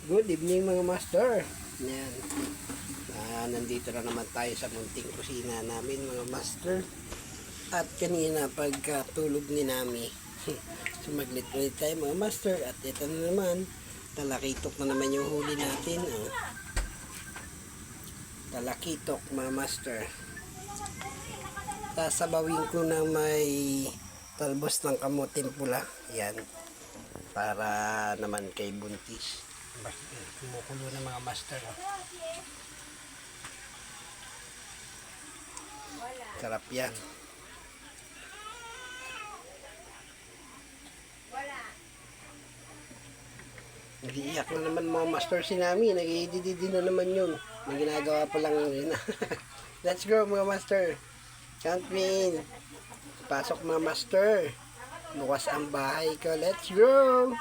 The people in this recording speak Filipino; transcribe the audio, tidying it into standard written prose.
Good evening mga master. Yan. Nandito na naman tayo sa munting kusina namin mga master. At kanina pagkatulog ni Nami, sumaglit ulit tayo mga master. At ito na naman, talakitok na naman yung huli natin. Oh. Talakitok mga master. Sasabawin ko na may talbos ng kamuting pula. Yan. Para naman kay buntis. Kumukulo na mga master. Oh. Sarap yan. Nag-iiyak na naman mga master si Nami. Nag-i-edit na naman yun. May ginagawa pa lang yun. Let's go mga master. Count me in. Pasok mga master. Bukas ang bahay ko. Let's go!